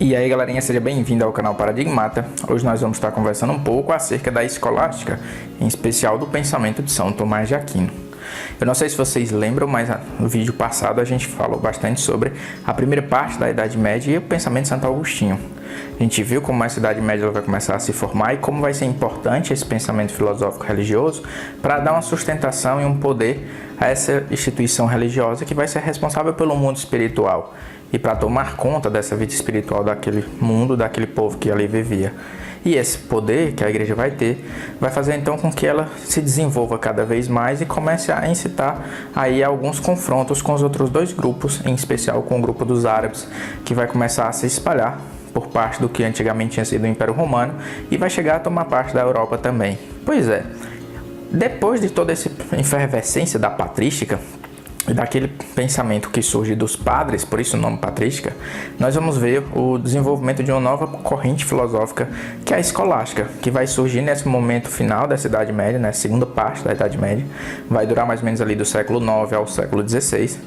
E aí galerinha, seja bem-vindo ao canal Paradigmata. Hoje nós vamos estar conversando um pouco acerca da escolástica, em especial do pensamento de São Tomás de Aquino. Eu não sei se vocês lembram, mas no vídeo passado a gente falou bastante sobre a primeira parte da Idade Média e o pensamento de Santo Agostinho. A gente viu como essa Idade Média vai começar a se formar e como vai ser importante esse pensamento filosófico religioso para dar uma sustentação e um poder a essa instituição religiosa que vai ser responsável pelo mundo espiritual e para tomar conta dessa vida espiritual daquele mundo, daquele povo que ali vivia. E esse poder que a igreja vai ter, vai fazer então com que ela se desenvolva cada vez mais e comece a incitar aí alguns confrontos com os outros dois grupos, em especial com o grupo dos árabes, que vai começar a se espalhar por parte do que antigamente tinha sido o Império Romano e vai chegar a tomar parte da Europa também. Pois é, depois de toda essa efervescência da patrística, e daquele pensamento que surge dos padres, por isso o nome patrística, nós vamos ver o desenvolvimento de uma nova corrente filosófica, que é a escolástica, que vai surgir nesse momento final da Idade Média, na segunda parte da Idade Média, vai durar mais ou menos ali do século IX ao século XVI,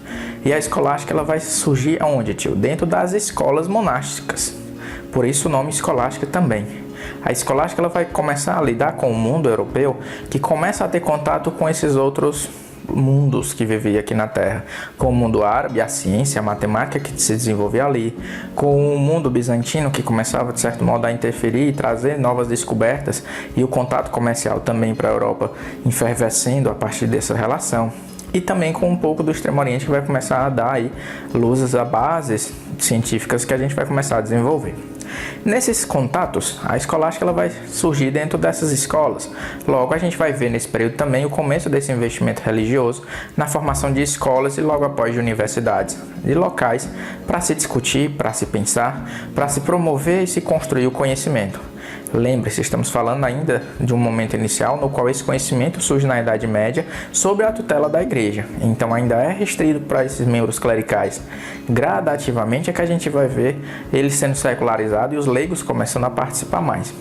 e a escolástica ela vai surgir aonde, tio? Dentro das escolas monásticas, por isso o nome escolástica também. A escolástica ela vai começar a lidar com o mundo europeu, que começa a ter contato com esses outros mundos que vivia aqui na Terra, com o mundo árabe, a ciência, a matemática que se desenvolvia ali, com o mundo bizantino que começava de certo modo a interferir e trazer novas descobertas, e o contato comercial também para a Europa enfervescendo a partir dessa relação, e também com um pouco do Extremo Oriente que vai começar a dar aí luzes a bases científicas que a gente vai começar a desenvolver. Nesses contatos, a escolástica ela vai surgir dentro dessas escolas. Logo, a gente vai ver nesse período também o começo desse investimento religioso na formação de escolas e logo após de universidades e locais para se discutir, para se pensar, para se promover e se construir o conhecimento. Lembre-se, estamos falando ainda de um momento inicial no qual esse conhecimento surge na Idade Média sob a tutela da Igreja, então ainda é restrito para esses membros clericais. Gradativamente é que a gente vai ver ele sendo secularizado e os leigos começando a participar mais.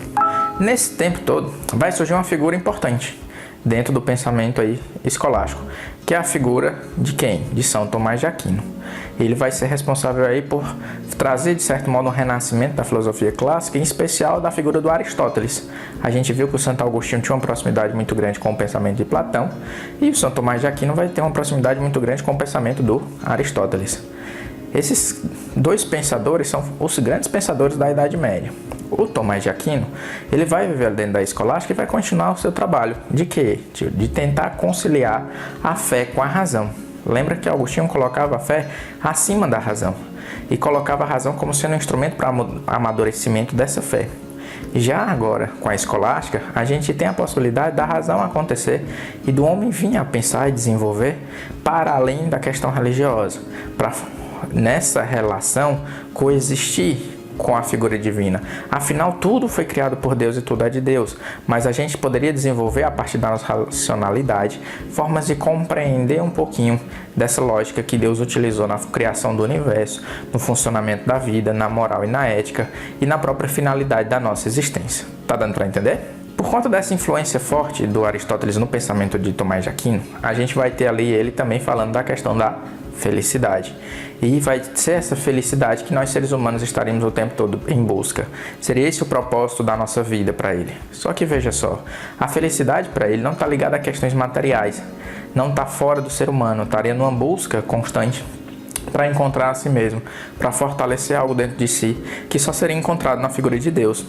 Nesse tempo todo vai surgir uma figura importante dentro do pensamento aí escolástico, que é a figura de quem? De São Tomás de Aquino. Ele vai ser responsável aí por trazer, de certo modo, um renascimento da filosofia clássica, em especial da figura do Aristóteles. A gente viu que o Santo Agostinho tinha uma proximidade muito grande com o pensamento de Platão, e o São Tomás de Aquino vai ter uma proximidade muito grande com o pensamento do Aristóteles. Esses dois pensadores são os grandes pensadores da Idade Média. O Tomás de Aquino, ele vai viver dentro da escolástica e vai continuar o seu trabalho. De quê? De tentar conciliar a fé com a razão. Lembra que Agostinho colocava a fé acima da razão e colocava a razão como sendo um instrumento para amadurecimento dessa fé. Já agora, com a escolástica, a gente tem a possibilidade da razão acontecer e do homem vir a pensar e desenvolver para além da questão religiosa, para nessa relação coexistir com a figura divina. Afinal, tudo foi criado por Deus e tudo é de Deus, mas a gente poderia desenvolver a partir da nossa racionalidade formas de compreender um pouquinho dessa lógica que Deus utilizou na criação do universo, no funcionamento da vida, na moral e na ética e na própria finalidade da nossa existência. Tá dando para entender? Por conta dessa influência forte do Aristóteles no pensamento de Tomás de Aquino, a gente vai ter ali ele também falando da questão da felicidade. E vai ser essa felicidade que nós seres humanos estaremos o tempo todo em busca. Seria esse o propósito da nossa vida para ele. Só que veja só, a felicidade para ele não está ligada a questões materiais, não está fora do ser humano, estaria numa busca constante para encontrar a si mesmo, para fortalecer algo dentro de si, que só seria encontrado na figura de Deus,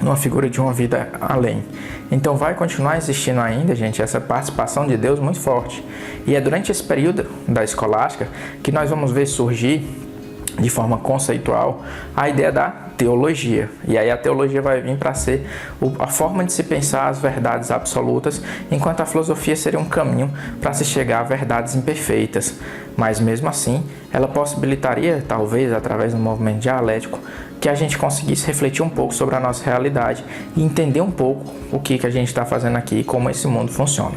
numa figura de uma vida além. Então vai continuar existindo ainda, gente, essa participação de Deus muito forte. E é durante esse período da escolástica que nós vamos ver surgir, de forma conceitual, a ideia da teologia. E aí a teologia vai vir para ser a forma de se pensar as verdades absolutas, enquanto a filosofia seria um caminho para se chegar a verdades imperfeitas. Mas mesmo assim, ela possibilitaria, talvez através do movimento dialético, que a gente conseguisse refletir um pouco sobre a nossa realidade e entender um pouco o que a gente está fazendo aqui e como esse mundo funciona.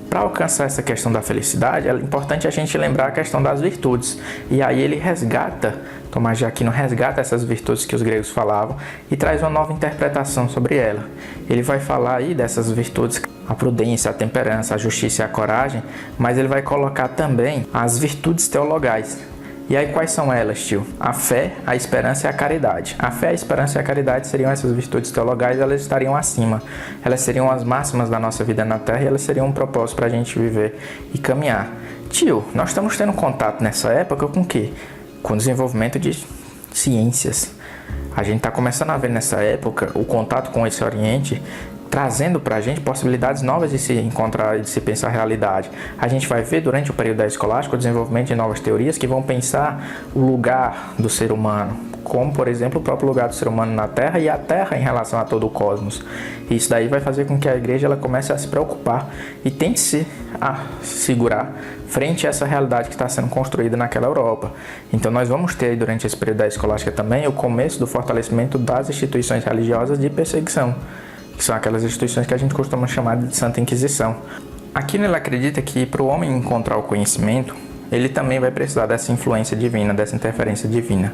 Para alcançar essa questão da felicidade, é importante a gente lembrar a questão das virtudes. E aí ele resgata, Tomás de Aquino resgata essas virtudes que os gregos falavam e traz uma nova interpretação sobre ela. Ele vai falar aí dessas virtudes, a prudência, a temperança, a justiça e a coragem, mas ele vai colocar também as virtudes teologais. E aí quais são elas, tio? A fé, a esperança e a caridade. A fé, a esperança e a caridade seriam essas virtudes teologais, elas estariam acima. Elas seriam as máximas da nossa vida na Terra e elas seriam um propósito para a gente viver e caminhar. Tio, nós estamos tendo contato nessa época com o quê? Com o desenvolvimento de ciências. A gente está começando a ver nessa época o contato com esse Oriente trazendo para a gente possibilidades novas de se encontrar e de se pensar a realidade. A gente vai ver durante o período da escolástica o desenvolvimento de novas teorias que vão pensar o lugar do ser humano, como, por exemplo, o próprio lugar do ser humano na Terra e a Terra em relação a todo o cosmos. Isso daí vai fazer com que a igreja ela comece a se preocupar e tente se segurar frente a essa realidade que está sendo construída naquela Europa. Então nós vamos ter durante esse período da escolástica também o começo do fortalecimento das instituições religiosas de perseguição, que são aquelas instituições que a gente costuma chamar de Santa Inquisição. Aquino ele acredita que para o homem encontrar o conhecimento, ele também vai precisar dessa influência divina, dessa interferência divina.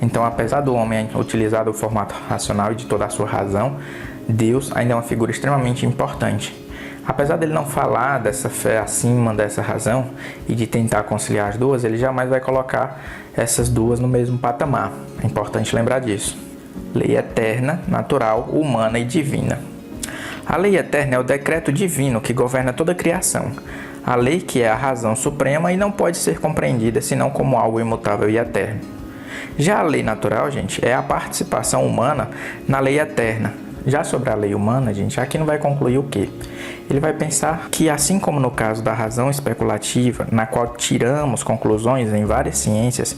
Então, apesar do homem utilizar o formato racional e de toda a sua razão, Deus ainda é uma figura extremamente importante. Apesar dele não falar dessa fé acima dessa razão e de tentar conciliar as duas, ele jamais vai colocar essas duas no mesmo patamar. É importante lembrar disso. Lei eterna, natural, humana e divina. A lei eterna é o decreto divino que governa toda a criação. A lei que é a razão suprema e não pode ser compreendida senão como algo imutável e eterno. Já a lei natural, gente, é a participação humana na lei eterna. Já sobre a lei humana, gente, aqui não vai concluir o quê? Ele vai pensar que, assim como no caso da razão especulativa, na qual tiramos conclusões em várias ciências,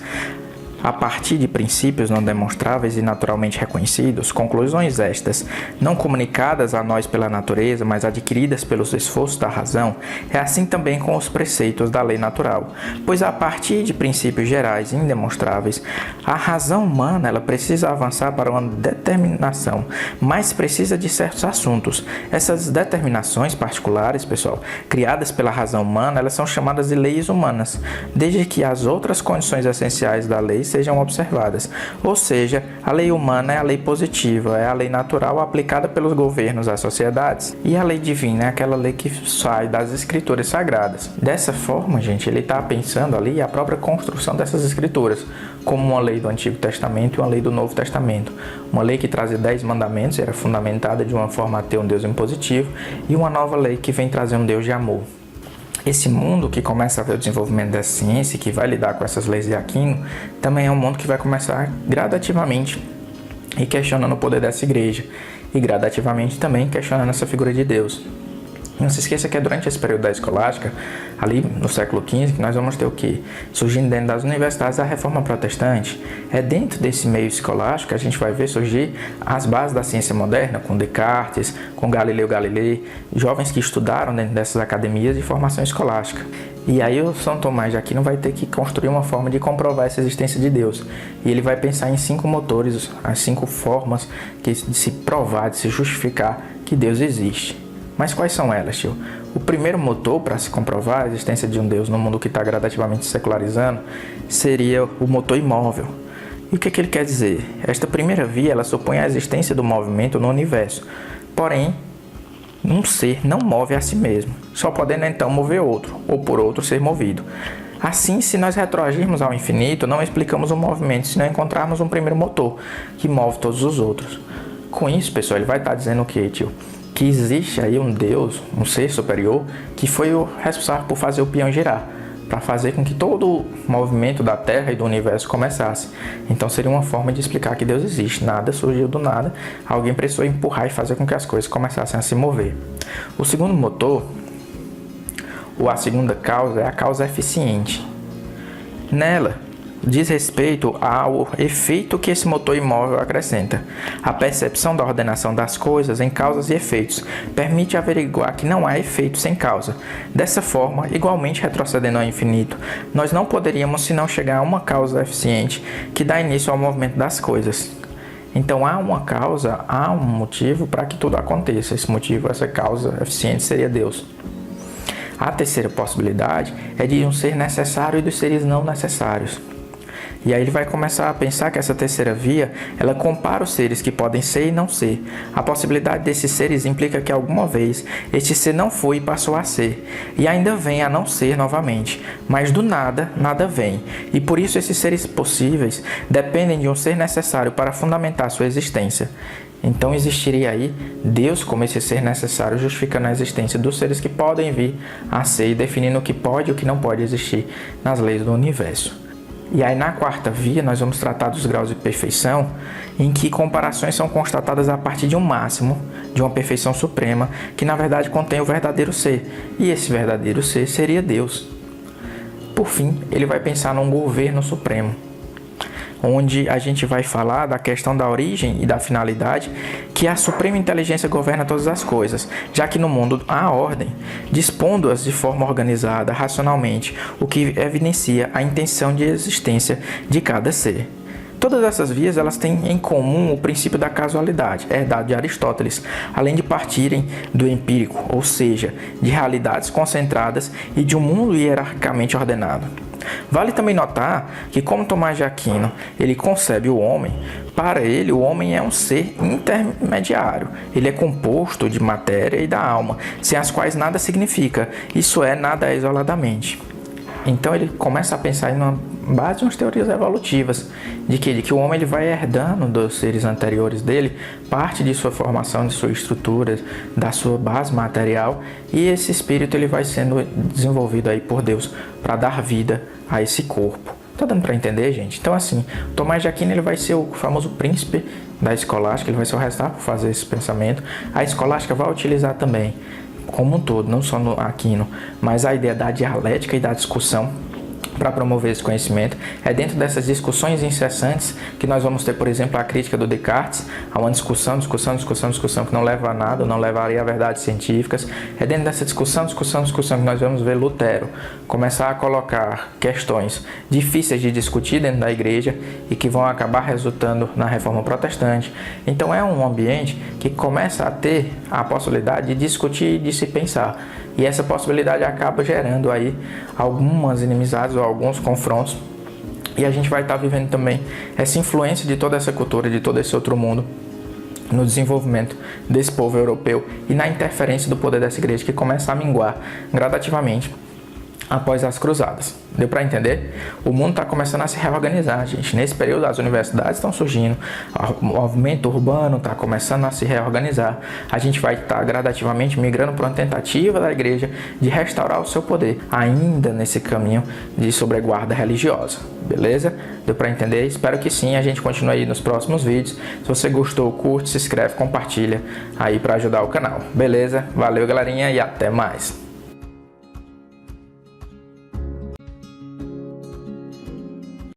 a partir de princípios não demonstráveis e naturalmente reconhecidos, conclusões estas, não comunicadas a nós pela natureza, mas adquiridas pelos esforços da razão, é assim também com os preceitos da lei natural, pois a partir de princípios gerais e indemonstráveis, a razão humana ela precisa avançar para uma determinação mais precisa de certos assuntos. Essas determinações particulares, pessoal, criadas pela razão humana, elas são chamadas de leis humanas, desde que as outras condições essenciais da lei sejam observadas. Ou seja, a lei humana é a lei positiva, é a lei natural aplicada pelos governos às sociedades. E a lei divina é aquela lei que sai das escrituras sagradas. Dessa forma, gente, ele está pensando ali a própria construção dessas escrituras, como uma lei do Antigo Testamento e uma lei do Novo Testamento. Uma lei que trazia 10 mandamentos, era fundamentada de uma forma a ter um Deus impositivo, e uma nova lei que vem trazer um Deus de amor. Esse mundo que começa a ver o desenvolvimento da ciência e que vai lidar com essas leis de Aquino, também é um mundo que vai começar gradativamente e questionando o poder dessa igreja, e gradativamente também questionando essa figura de Deus. Não se esqueça que é durante esse período da escolástica, ali no século XV, que nós vamos ter o quê? Surgindo dentro das universidades a reforma protestante. É dentro desse meio escolástico que a gente vai ver surgir as bases da ciência moderna, com Descartes, com Galileu Galilei, jovens que estudaram dentro dessas academias de formação escolástica. E aí o São Tomás de Aquino vai ter que construir uma forma de comprovar essa existência de Deus. E ele vai pensar em 5 motores, as 5 formas de se provar, de se justificar que Deus existe. Mas quais são elas, tio? O primeiro motor para se comprovar a existência de um Deus no mundo que está gradativamente secularizando seria o motor imóvel. E o que ele quer dizer? Esta primeira via ela supõe a existência do movimento no universo. Porém, um ser não move a si mesmo, só podendo então mover outro, ou por outro ser movido. Assim, se nós retroagirmos ao infinito, não explicamos o movimento se não encontrarmos um primeiro motor que move todos os outros. Com isso, pessoal, ele vai estar dizendo o que, tio? Que existe aí um Deus, um ser superior, que foi o responsável por fazer o peão girar, para fazer com que todo o movimento da Terra e do universo começasse. Então seria uma forma de explicar que Deus existe. Nada surgiu do nada, alguém precisou empurrar e fazer com que as coisas começassem a se mover. O segundo motor, ou a segunda causa, é a causa eficiente. Nela, diz respeito ao efeito que esse motor imóvel acrescenta. A percepção da ordenação das coisas em causas e efeitos permite averiguar que não há efeito sem causa. Dessa forma, igualmente retrocedendo ao infinito, nós não poderíamos senão chegar a uma causa eficiente que dá início ao movimento das coisas. Então há uma causa, há um motivo para que tudo aconteça. Esse motivo, essa causa eficiente seria Deus. A terceira possibilidade é de um ser necessário e dos seres não necessários. E aí ele vai começar a pensar que essa terceira via, ela compara os seres que podem ser e não ser. A possibilidade desses seres implica que alguma vez este ser não foi e passou a ser, e ainda vem a não ser novamente, mas do nada, nada vem. E por isso esses seres possíveis dependem de um ser necessário para fundamentar sua existência. Então existiria aí Deus como esse ser necessário, justificando a existência dos seres que podem vir a ser e definindo o que pode e o que não pode existir nas leis do universo. E aí na quarta via nós vamos tratar dos graus de perfeição, em que comparações são constatadas a partir de um máximo, de uma perfeição suprema, que na verdade contém o verdadeiro ser, e esse verdadeiro ser seria Deus. Por fim, ele vai pensar num governo supremo, onde a gente vai falar da questão da origem e da finalidade, que a suprema inteligência governa todas as coisas, já que no mundo há ordem, dispondo-as de forma organizada, racionalmente, o que evidencia a intenção de existência de cada ser. Todas essas vias elas têm em comum o princípio da casualidade, herdado de Aristóteles, além de partirem do empírico, ou seja, de realidades concentradas e de um mundo hierarquicamente ordenado. Vale também notar que, como Tomás de Aquino ele concebe o homem, para ele o homem é um ser intermediário. Ele é composto de matéria e da alma, sem as quais nada significa, isso é, nada é isoladamente. Então ele começa a pensar em base de umas teorias evolutivas, de que o homem ele vai herdando dos seres anteriores dele parte de sua formação, de sua estrutura, da sua base material, e esse espírito ele vai sendo desenvolvido aí por Deus para dar vida a esse corpo. Tá dando para entender, gente? Então assim, Tomás de Aquino ele vai ser o famoso príncipe da escolástica, ele vai ser o responsável por fazer esse pensamento. A escolástica vai utilizar também como um todo, não só no Aquino, mas a ideia da dialética e da discussão para promover esse conhecimento. É dentro dessas discussões incessantes que nós vamos ter, por exemplo, a crítica do Descartes, a uma discussão que não leva a nada, não levaria a verdades científicas. É dentro dessa discussão que nós vamos ver Lutero começar a colocar questões difíceis de discutir dentro da igreja e que vão acabar resultando na Reforma Protestante. Então é um ambiente que começa a ter a possibilidade de discutir e de se pensar. E essa possibilidade acaba gerando aí algumas inimizades ou alguns confrontos. E a gente vai estar vivendo também essa influência de toda essa cultura, de todo esse outro mundo, no desenvolvimento desse povo europeu e na interferência do poder dessa igreja que começa a minguar gradativamente após as cruzadas. Deu para entender? O mundo está começando a se reorganizar, gente. Nesse período, as universidades estão surgindo, o movimento urbano está começando a se reorganizar. A gente vai estar gradativamente migrando para uma tentativa da igreja de restaurar o seu poder, ainda nesse caminho de sobreguarda religiosa. Beleza? Deu para entender? Espero que sim. A gente continue aí nos próximos vídeos. Se você gostou, curte, se inscreve, compartilha aí para ajudar o canal. Beleza? Valeu, galerinha, e até mais.